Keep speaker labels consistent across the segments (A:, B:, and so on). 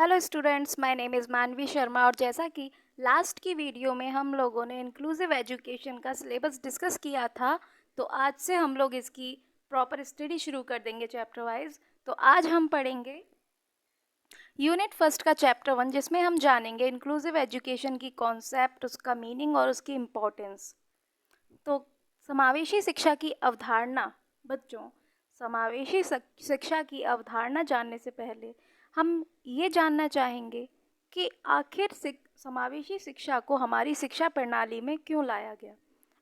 A: Hello students, my name is मानवी शर्मा। और जैसा कि लास्ट की वीडियो में हम लोगों ने इंक्लूसिव एजुकेशन का सिलेबस डिस्कस किया था, तो आज से हम लोग इसकी प्रॉपर स्टडी शुरू कर देंगे चैप्टर वाइज। तो आज हम पढ़ेंगे यूनिट फर्स्ट का चैप्टर 1, जिसमें हम जानेंगे इंक्लूसिव एजुकेशन की कॉन्सेप्ट, उसका मीनिंग और उसकी इम्पोर्टेंस। तो समावेशी शिक्षा की अवधारणा। बच्चों, समावेशी शिक्षा की अवधारणा जानने से पहले हम ये जानना चाहेंगे कि आखिर समावेशी शिक्षा को हमारी शिक्षा प्रणाली में क्यों लाया गया।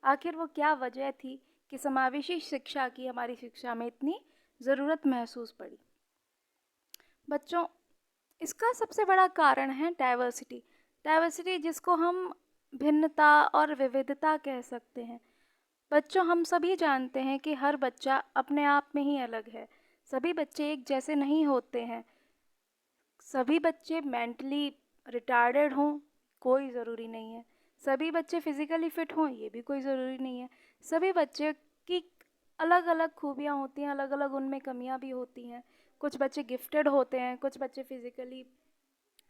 A: आखिर वो क्या वजह थी कि समावेशी शिक्षा की हमारी शिक्षा में इतनी ज़रूरत महसूस पड़ी। बच्चों, इसका सबसे बड़ा कारण है डाइवर्सिटी। डाइवर्सिटी जिसको हम भिन्नता और विविधता कह सकते हैं। बच्चों, हम सभी जानते हैं कि हर बच्चा अपने आप में ही अलग है। सभी बच्चे एक जैसे नहीं होते हैं। सभी बच्चे मेंटली रिटार्डेड हों, कोई ज़रूरी नहीं है। सभी बच्चे फिज़िकली फ़िट हों, ये भी कोई ज़रूरी नहीं है। सभी बच्चे की अलग अलग खूबियाँ होती हैं, अलग अलग उनमें कमियाँ भी होती हैं। कुछ बच्चे गिफ्टेड होते हैं, कुछ बच्चे फिज़िकली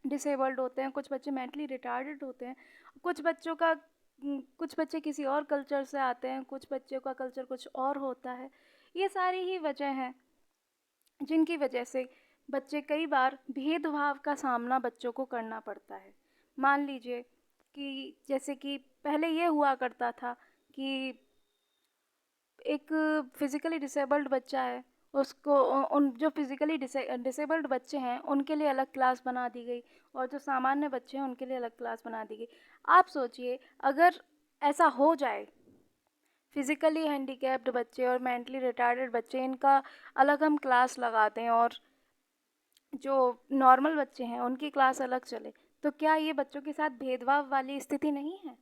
A: डिसेबल्ड होते हैं, कुछ बच्चे मेंटली रिटार्डेड होते हैं। कुछ बच्चे किसी और कल्चर से आते हैं, कुछ बच्चों का कल्चर कुछ और होता है। ये सारी ही वजह हैं जिनकी वजह से बच्चे कई बार भेदभाव का सामना बच्चों को करना पड़ता है। मान लीजिए कि जैसे कि पहले ये हुआ करता था कि एक फिज़िकली डिसेबल्ड बच्चा है, उसको उन जो फिज़िकली डिसेबल्ड बच्चे हैं उनके लिए अलग क्लास बना दी गई, और जो सामान्य बच्चे हैं उनके लिए अलग क्लास बना दी गई। आप सोचिए, अगर ऐसा हो जाए, फिज़िकली हैंडीकैप्ड बच्चे और मेंटली रिटार्डेड बच्चे, इनका अलग हम क्लास लगा दें और जो नॉर्मल बच्चे हैं उनकी क्लास अलग चले, तो क्या ये बच्चों के साथ भेदभाव वाली स्थिति नहीं है?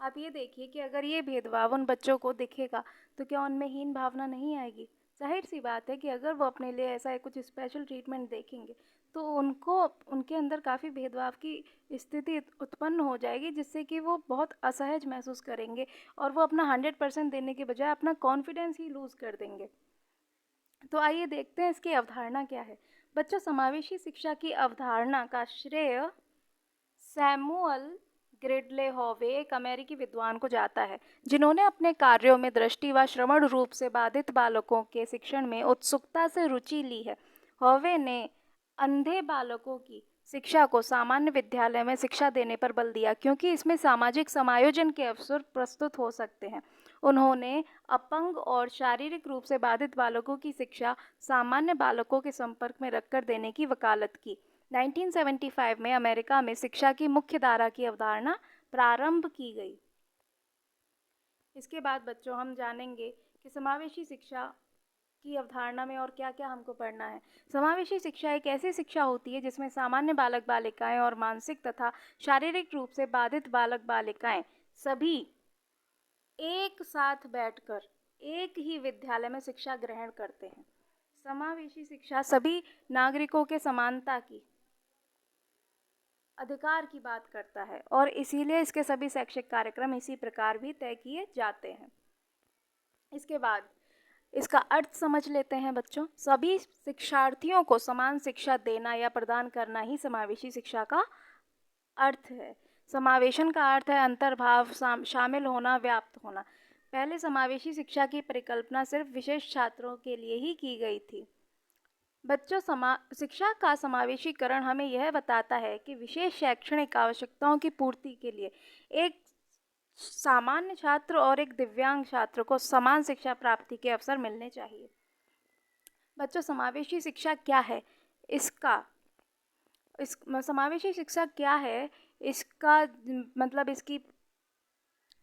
A: आप ये देखिए कि अगर ये भेदभाव उन बच्चों को दिखेगा तो क्या उनमें हीन भावना नहीं आएगी? ज़ाहिर सी बात है कि अगर वो अपने लिए ऐसा कुछ स्पेशल ट्रीटमेंट देखेंगे तो उनको उनके अंदर काफ़ी भेदभाव की स्थिति उत्पन्न हो जाएगी, जिससे कि वो बहुत असहज महसूस करेंगे और वो अपना 100% देने के बजाय अपना कॉन्फिडेंस ही लूज़ कर देंगे। तो आइए देखते हैं इसकी अवधारणा क्या है। बच्चों, समावेशी शिक्षा की अवधारणा का श्रेय सैमुअल ग्रिडले हॉवे, एक अमेरिकी विद्वान को जाता है, जिन्होंने अपने कार्यों में दृष्टि व श्रवण रूप से बाधित बालकों के शिक्षण में उत्सुकता से रुचि ली है। हॉवे ने अंधे बालकों की शिक्षा को सामान्य विद्यालय में शिक्षा देने पर बल दिया, क्योंकि इसमें सामाजिक समायोजन के अवसर प्रस्तुत हो सकते हैं। उन्होंने अपंग और शारीरिक रूप से बाधित बालकों की शिक्षा सामान्य बालकों के संपर्क में रखकर देने की वकालत की। 1975 में अमेरिका में शिक्षा की मुख्य धारा की अवधारणा प्रारंभ की गई। इसके बाद बच्चों हम जानेंगे कि समावेशी शिक्षा की अवधारणा में और क्या क्या हमको पढ़ना है। समावेशी शिक्षा एक ऐसी शिक्षा होती है जिसमें सामान्य बालक बालिकाएं और मानसिक तथा शारीरिक रूप से बाधित बालक बालिकाएं सभी एक साथ बैठकर एक ही विद्यालय में शिक्षा ग्रहण करते हैं। समावेशी शिक्षा सभी नागरिकों के समानता की अधिकार की बात करता है, और इसीलिए इसके सभी शैक्षिक कार्यक्रम इसी प्रकार भी तय किए जाते हैं। इसके बाद इसका अर्थ समझ लेते हैं बच्चों। सभी शिक्षार्थियों को समान शिक्षा देना या प्रदान करना ही समावेशी शिक्षा का अर्थ है। समावेशन का अर्थ है अंतर्भाव, शामिल होना, व्याप्त होना। पहले समावेशी शिक्षा की परिकल्पना सिर्फ विशेष छात्रों के लिए ही की गई थी। बच्चों, शिक्षा का समावेशीकरण हमें यह बताता है कि विशेष शैक्षणिक आवश्यकताओं की पूर्ति के लिए एक सामान्य छात्र और एक दिव्यांग छात्र को समान शिक्षा प्राप्ति के अवसर मिलने चाहिए। बच्चों, समावेशी शिक्षा क्या है? इसका इस समावेशी शिक्षा क्या है, इसका मतलब इसकी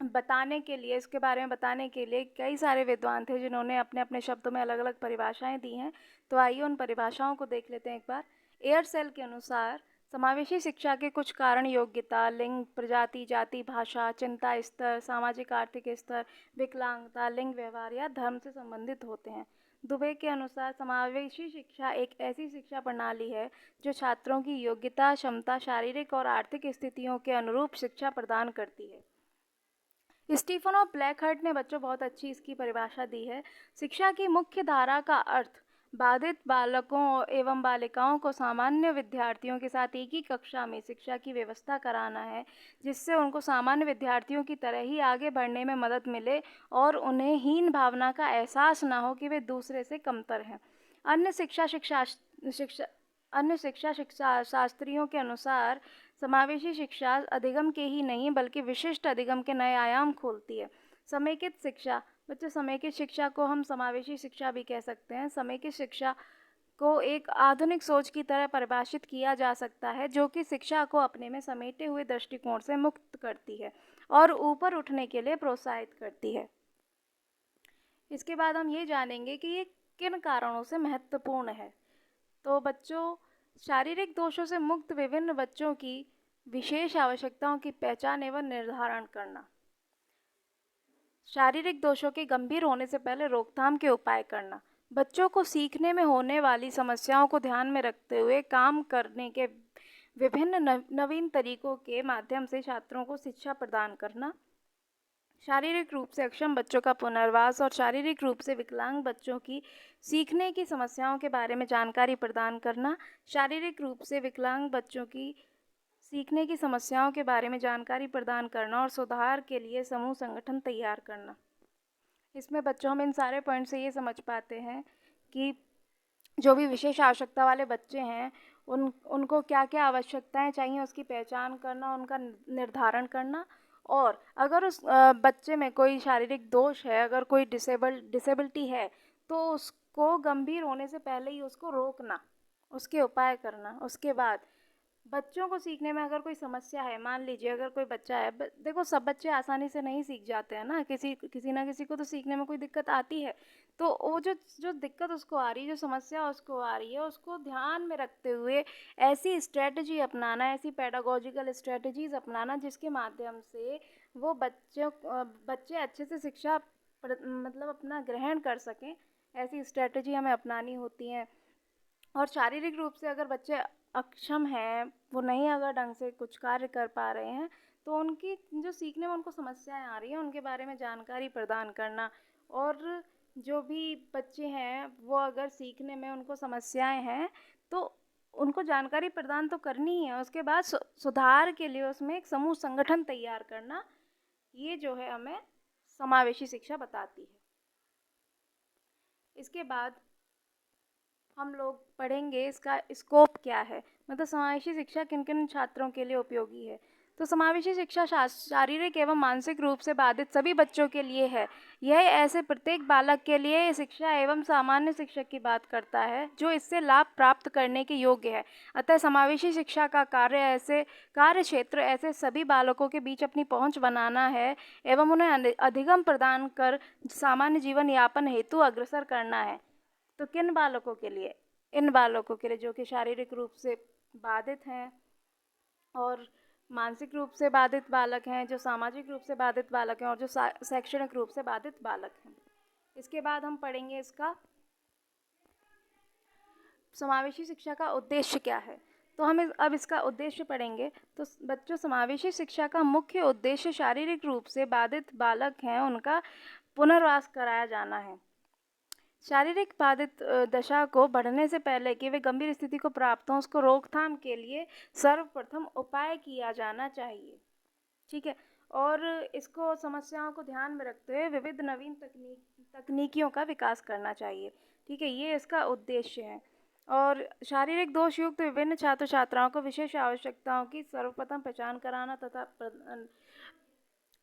A: बताने के लिए, इसके बारे में बताने के लिए कई सारे विद्वान थे जिन्होंने अपने अपने शब्दों में अलग अलग परिभाषाएं दी हैं। तो आइए उन परिभाषाओं को देख लेते हैं एक बार। एयरसेल के अनुसार समावेशी शिक्षा के कुछ कारण योग्यता, लिंग, प्रजाति, जाति, भाषा, चिंता स्तर, सामाजिक आर्थिक स्तर, विकलांगता, लिंग व्यवहार या धर्म से संबंधित होते हैं। दुबे के अनुसार समावेशी शिक्षा एक ऐसी शिक्षा प्रणाली है जो छात्रों की योग्यता, क्षमता, शारीरिक और आर्थिक स्थितियों के अनुरूप शिक्षा प्रदान करती है। स्टीफन और ब्लैकहर्ट ने बच्चों बहुत अच्छी इसकी परिभाषा दी है। शिक्षा की मुख्य धारा का अर्थ बाधित बालकों एवं बालिकाओं को सामान्य विद्यार्थियों के साथ एक ही कक्षा में शिक्षा की व्यवस्था कराना है, जिससे उनको सामान्य विद्यार्थियों की तरह ही आगे बढ़ने में मदद मिले और उन्हें हीन भावना का एहसास ना हो कि वे दूसरे से कमतर हैं। अन्य शिक्षा शिक्षा शास्त्रियों के अनुसार समावेशी शिक्षा अधिगम के ही नहीं बल्कि विशिष्ट अधिगम के नए आयाम खोलती है। समेकित शिक्षा, बच्चों समेकित शिक्षा को हम समावेशी शिक्षा भी कह सकते हैं। समेकित शिक्षा को एक आधुनिक सोच की तरह परिभाषित किया जा सकता है, जो कि शिक्षा को अपने में समेटे हुए दृष्टिकोण से मुक्त करती है और ऊपर उठने के लिए प्रोत्साहित करती है। इसके बाद हम ये जानेंगे कि ये किन कारणों से महत्वपूर्ण है। तो बच्चों, शारीरिक दोषों से मुक्त विभिन्न बच्चों की विशेष आवश्यकताओं की पहचान एवं निर्धारण करना। शारीरिक दोषों के गंभीर होने से पहले रोकथाम के उपाय करना। बच्चों को सीखने में होने वाली समस्याओं को ध्यान में रखते हुए काम करने के विभिन्न नवीन तरीकों के माध्यम से छात्रों को शिक्षा प्रदान करना। शारीरिक रूप से अक्षम बच्चों का पुनर्वास और शारीरिक रूप से विकलांग बच्चों की सीखने की समस्याओं के बारे में जानकारी प्रदान करना। शारीरिक रूप से विकलांग बच्चों की सीखने की समस्याओं के बारे में जानकारी प्रदान करना और सुधार के लिए समूह संगठन तैयार करना। इसमें बच्चों हम इन सारे पॉइंट से ये समझ पाते हैं कि जो भी विशेष आवश्यकता वाले बच्चे हैं उनको क्या क्या आवश्यकताएं चाहिए उसकी पहचान करना, उनका निर्धारण करना। और अगर उस बच्चे में कोई शारीरिक दोष है, अगर कोई डिसेबिलिटी है, तो उसको गंभीर होने से पहले ही उसको रोकना, उसके उपाय करना। उसके बाद बच्चों को सीखने में अगर कोई समस्या है, मान लीजिए अगर कोई बच्चा है, देखो सब बच्चे आसानी से नहीं सीख जाते हैं ना, किसी ना किसी को तो सीखने में कोई दिक्कत आती है। तो वो जो जो दिक्कत उसको आ रही है, जो समस्या उसको आ रही है, उसको ध्यान में रखते हुए ऐसी स्ट्रेटजी अपनाना, ऐसी पेडागोजिकल स्ट्रेटजीज अपनाना जिसके माध्यम से वो बच्चे अच्छे से शिक्षा मतलब अपना ग्रहण कर सकें, ऐसी स्ट्रेटजी हमें अपनानी होती हैं। और शारीरिक रूप से अगर बच्चे अक्षम हैं, वो नहीं अगर ढंग से कुछ कार्य कर पा रहे हैं, तो उनकी जो सीखने में उनको समस्याएं आ रही हैं उनके बारे में जानकारी प्रदान करना। और जो भी बच्चे हैं वो अगर सीखने में उनको समस्याएं हैं तो उनको जानकारी प्रदान तो करनी ही है। उसके बाद सुधार के लिए उसमें एक समूह संगठन तैयार करना, ये जो है हमें समावेशी शिक्षा बताती है। इसके बाद हम लोग पढ़ेंगे इसका स्कोप क्या है, मतलब समावेशी शिक्षा किन किन छात्रों के लिए उपयोगी है। तो समावेशी शिक्षा शारीरिक एवं मानसिक रूप से बाधित सभी बच्चों के लिए है। यह ऐसे प्रत्येक बालक के लिए शिक्षा एवं सामान्य शिक्षक की बात करता है जो इससे लाभ प्राप्त करने के योग्य है। अतः समावेशी शिक्षा का कार्य क्षेत्र ऐसे सभी बालकों के बीच अपनी पहुंच बनाना है एवं उन्हें अधिगम प्रदान कर सामान्य जीवन यापन हेतु अग्रसर करना है। तो किन बालकों के लिए? इन बालकों के लिए जो कि शारीरिक रूप से बाधित हैं और मानसिक रूप से बाधित बालक हैं, जो सामाजिक रूप से बाधित बालक हैं और जो शैक्षणिक रूप से बाधित बालक हैं। इसके बाद हम पढ़ेंगे इसका समावेशी शिक्षा का उद्देश्य क्या है। तो हम अब इसका उद्देश्य पढ़ेंगे। तो बच्चों, समावेशी शिक्षा का मुख्य उद्देश्य शारीरिक रूप से बाधित बालक हैं उनका पुनर्वास कराया जाना है। शारीरिक बाधित दशा को बढ़ने से पहले कि वे गंभीर स्थिति को प्राप्त हों, उसको रोकथाम के लिए सर्वप्रथम उपाय किया जाना चाहिए। ठीक है। और इसको समस्याओं को ध्यान में रखते हुए विविध नवीन तकनीकियों का विकास करना चाहिए। ठीक है, ये इसका उद्देश्य है। और शारीरिक दोष युक्त विभिन्न छात्र छात्राओं को विशेष आवश्यकताओं की सर्वप्रथम पहचान कराना तथा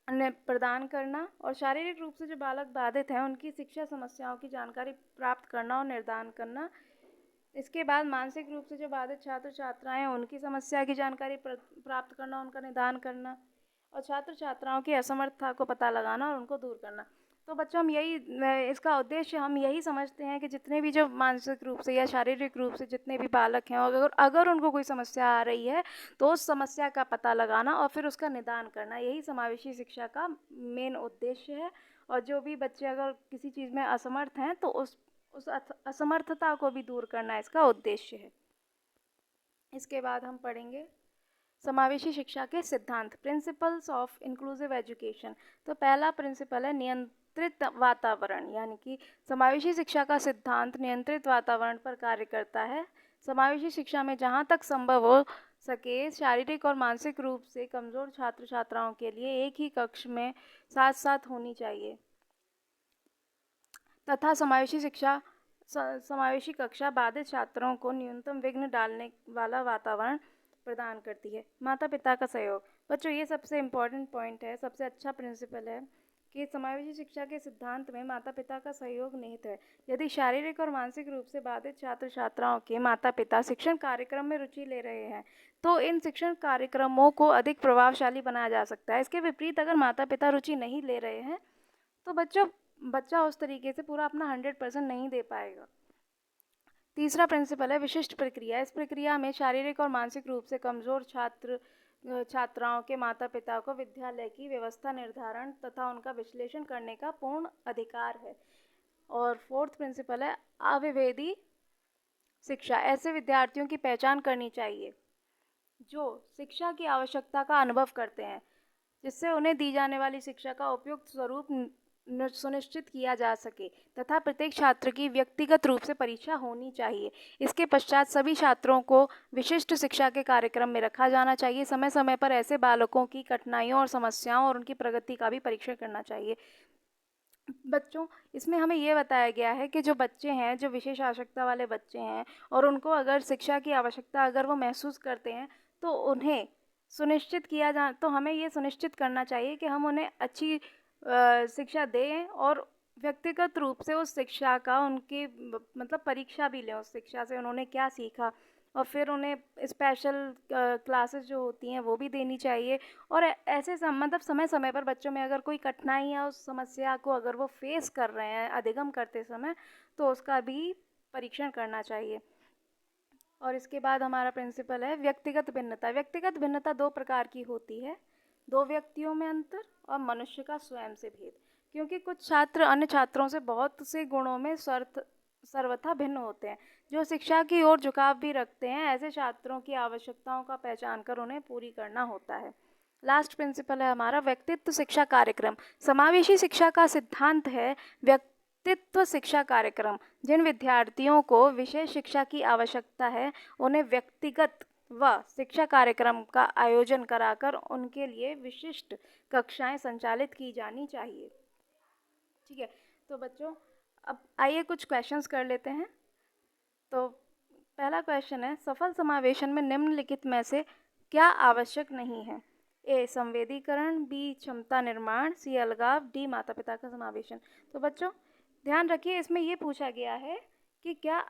A: प्रदान करना और शारीरिक रूप से जो बालक बाधित हैं उनकी शिक्षा समस्याओं की जानकारी प्राप्त करना और निर्धारण करना। इसके बाद मानसिक रूप से जो बाधित छात्र छात्राएं हैं उनकी समस्या की जानकारी प्राप्त करना, उनका निदान करना और छात्र छात्राओं की असमर्थता को पता लगाना और उनको दूर करना। तो बच्चों, हम इसका उद्देश्य हम यही समझते हैं कि जितने भी जो मानसिक रूप से या शारीरिक रूप से जितने भी बालक हैं, अगर उनको कोई समस्या आ रही है तो उस समस्या का पता लगाना और फिर उसका निदान करना, यही समावेशी शिक्षा का मेन उद्देश्य है। और जो भी बच्चे अगर किसी चीज़ में असमर्थ हैं तो उस असमर्थता को भी दूर करना इसका उद्देश्य है। इसके बाद हम पढ़ेंगे समावेशी शिक्षा के सिद्धांत, प्रिंसिपल्स ऑफ इंक्लूसिव एजुकेशन। तो पहला प्रिंसिपल है नियंत्रित वातावरण, यानी कि समावेशी शिक्षा का सिद्धांत नियंत्रित वातावरण पर कार्य करता है। समावेशी शिक्षा में जहाँ तक संभव हो सके शारीरिक और मानसिक रूप से कमज़ोर छात्र छात्राओं के लिए एक ही कक्ष में साथ साथ होनी चाहिए तथा समावेशी कक्षा बाधित छात्रों को न्यूनतम विघ्न डालने वाला वातावरण प्रदान करती है। माता पिता का सहयोग। बच्चों, ये सबसे इम्पोर्टेंट पॉइंट है, सबसे अच्छा प्रिंसिपल है कि समावेशी शिक्षा के सिद्धांत में माता पिता का सहयोग निहित है। यदि शारीरिक और मानसिक रूप से बाधित छात्र छात्राओं के माता पिता शिक्षण कार्यक्रम में रुचि ले रहे हैं तो इन शिक्षण कार्यक्रमों को अधिक प्रभावशाली बनाया जा सकता है। इसके विपरीत अगर माता पिता रुचि नहीं ले रहे हैं तो बच्चा उस तरीके से पूरा अपना 100% नहीं दे पाएगा। तीसरा प्रिंसिपल है विशिष्ट प्रक्रिया। इस प्रक्रिया में शारीरिक और मानसिक रूप से कमज़ोर छात्राओं के माता पिता को विद्यालय की व्यवस्था निर्धारण तथा उनका विश्लेषण करने का पूर्ण अधिकार है। और फोर्थ प्रिंसिपल है अविभेदी शिक्षा। ऐसे विद्यार्थियों की पहचान करनी चाहिए जो शिक्षा की आवश्यकता का अनुभव करते हैं, जिससे उन्हें दी जाने वाली शिक्षा का उपयुक्त स्वरूप सुनिश्चित किया जा सके तथा प्रत्येक छात्र की व्यक्तिगत रूप से परीक्षा होनी चाहिए। इसके पश्चात सभी छात्रों को विशिष्ट शिक्षा के कार्यक्रम में रखा जाना चाहिए। समय समय पर ऐसे बालकों की कठिनाइयों और समस्याओं और उनकी प्रगति का भी परीक्षण करना चाहिए। बच्चों, इसमें हमें ये बताया गया है कि जो बच्चे हैं, जो विशेष आवश्यकता वाले बच्चे हैं और उनको अगर शिक्षा की आवश्यकता अगर वो महसूस करते हैं तो उन्हें तो हमें ये सुनिश्चित करना चाहिए कि हम उन्हें अच्छी शिक्षा दें और व्यक्तिगत रूप से उस शिक्षा का उनकी मतलब परीक्षा भी लें उस शिक्षा से उन्होंने क्या सीखा, और फिर उन्हें स्पेशल क्लासेस जो होती हैं वो भी देनी चाहिए। और ऐसे मतलब समय समय पर बच्चों में अगर कोई कठिनाई या उस समस्या को अगर वो फेस कर रहे हैं अधिगम करते समय तो उसका भी परीक्षण करना चाहिए। और इसके बाद हमारा प्रिंसिपल है व्यक्तिगत भिन्नता। व्यक्तिगत भिन्नता दो प्रकार की होती है, दो व्यक्तियों में अंतर और मनुष्य का स्वयं से भेद। क्योंकि कुछ छात्र अन्य छात्रों से बहुत से गुणों में सर्वथा भिन्न होते हैं, जो शिक्षा की ओर झुकाव भी रखते हैं। ऐसे छात्रों की आवश्यकताओं का पहचान कर उन्हें पूरी करना होता है। लास्ट प्रिंसिपल है हमारा व्यक्तित्व शिक्षा कार्यक्रम। समावेशी शिक्षा का सिद्धांत है व्यक्तित्व शिक्षा कार्यक्रम। जिन विद्यार्थियों को विशेष शिक्षा की आवश्यकता है उन्हें व्यक्तिगत व शिक्षा कार्यक्रम का आयोजन कराकर उनके लिए विशिष्ट कक्षाएं संचालित की जानी चाहिए। ठीक है, तो बच्चों अब आइए कुछ क्वेश्चंस कर लेते हैं। तो पहला क्वेश्चन है, सफल समावेशन में निम्नलिखित में से क्या आवश्यक नहीं है? ए संवेदीकरण, बी क्षमता निर्माण, सी अलगाव, डी माता पिता का समावेशन। तो बच्चों ध्यान रखिए, इसमें ये पूछा गया है कि क्या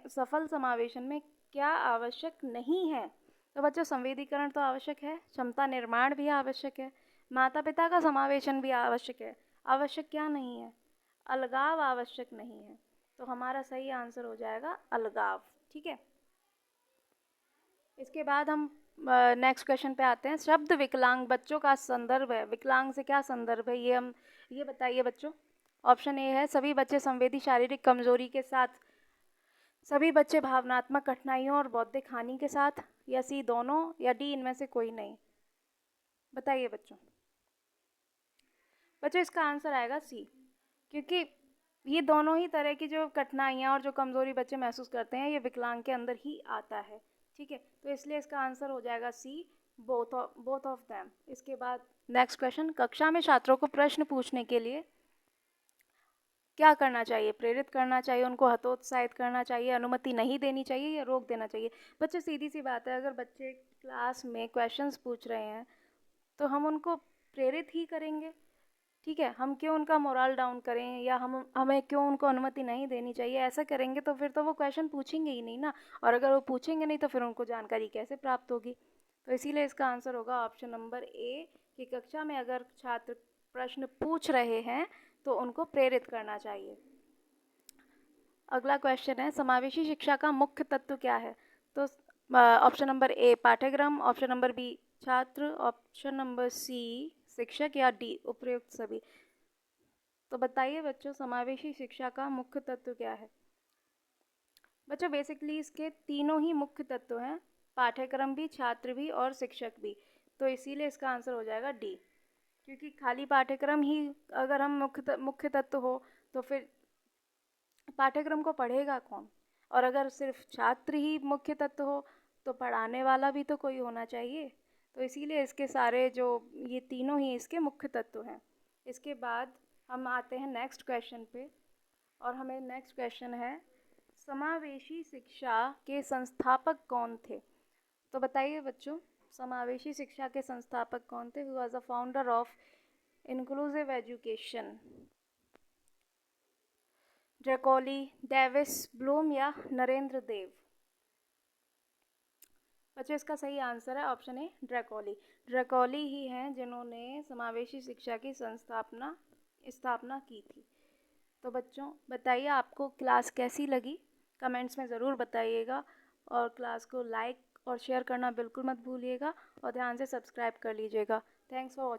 A: सफल समावेशन में क्या आवश्यक नहीं है। तो बच्चों संवेदीकरण तो आवश्यक है, क्षमता निर्माण भी आवश्यक है, माता पिता का समावेशन भी आवश्यक है। आवश्यक क्या नहीं है? अलगाव आवश्यक नहीं है। तो हमारा सही आंसर हो जाएगा अलगाव। ठीक है, इसके बाद हम नेक्स्ट क्वेश्चन पे आते हैं। शब्द विकलांग बच्चों का संदर्भ है। विकलांग से क्या संदर्भ है ये बताइए बच्चों। ऑप्शन ए है सभी बच्चे संवेदी शारीरिक कमजोरी के साथ, सभी बच्चे भावनात्मक कठिनाइयों और बौद्धिक हानि के साथ, या सी दोनों, या डी इनमें से कोई नहीं। बताइए बच्चों। बच्चों इसका आंसर आएगा सी, क्योंकि ये दोनों ही तरह की जो कठिनाइयाँ और जो कमज़ोरी बच्चे महसूस करते हैं ये विकलांग के अंदर ही आता है। ठीक है, तो इसलिए इसका आंसर हो जाएगा सी, बोथ ऑफ देम। इसके बाद नेक्स्ट क्वेश्चन, कक्षा में छात्रों को प्रश्न पूछने के लिए क्या करना चाहिए? प्रेरित करना चाहिए, उनको हतोत्साहित करना चाहिए, अनुमति नहीं देनी चाहिए, या रोक देना चाहिए? बच्चे सीधी सी बात है, अगर बच्चे क्लास में क्वेश्चंस पूछ रहे हैं तो हम उनको प्रेरित ही करेंगे। ठीक है, हम क्यों उनका मोरल डाउन करें, या हमें क्यों उनको अनुमति नहीं देनी चाहिए? ऐसा करेंगे तो फिर तो वो क्वेश्चन पूछेंगे ही नहीं ना, और अगर वो पूछेंगे नहीं तो फिर उनको जानकारी कैसे प्राप्त होगी? तो इसीलिए इसका आंसर होगा ऑप्शन नंबर ए, कि कक्षा में अगर छात्र प्रश्न पूछ रहे हैं तो उनको प्रेरित करना चाहिए। अगला क्वेश्चन है, समावेशी शिक्षा का मुख्य तत्व क्या है? तो ऑप्शन नंबर ए पाठ्यक्रम, ऑप्शन नंबर बी छात्र, ऑप्शन नंबर सी शिक्षक, या डी उपयुक्त सभी। तो बताइए बच्चों समावेशी शिक्षा का मुख्य तत्व क्या है? बच्चों बेसिकली इसके तीनों ही मुख्य तत्व हैं, पाठ्यक्रम भी, छात्र भी और शिक्षक भी। तो इसीलिए इसका आंसर हो जाएगा डी। क्योंकि खाली पाठ्यक्रम ही अगर हम मुख्य तत्व हो तो फिर पाठ्यक्रम को पढ़ेगा कौन? और अगर सिर्फ छात्र ही मुख्य तत्व हो तो पढ़ाने वाला भी तो कोई होना चाहिए। तो इसीलिए इसके सारे जो ये तीनों ही इसके मुख्य तत्व हैं। इसके बाद हम आते हैं नेक्स्ट क्वेश्चन पे, और हमें नेक्स्ट क्वेश्चन है, समावेशी शिक्षा के संस्थापक कौन थे? तो बताइए बच्चों, समावेशी शिक्षा के संस्थापक कौन थे? Who was the founder of inclusive education? ड्रैकोली, डेविस, ब्लूम या नरेंद्र देव? बच्चों इसका सही आंसर है ऑप्शन ए, ड्रैकोली। ड्रैकोली ही हैं जिन्होंने समावेशी शिक्षा की स्थापना की थी। तो बच्चों बताइए आपको क्लास कैसी लगी, कमेंट्स में ज़रूर बताइएगा, और क्लास को लाइक और शेयर करना बिल्कुल मत भूलिएगा, और ध्यान से सब्सक्राइब कर लीजिएगा। Thanks for watching.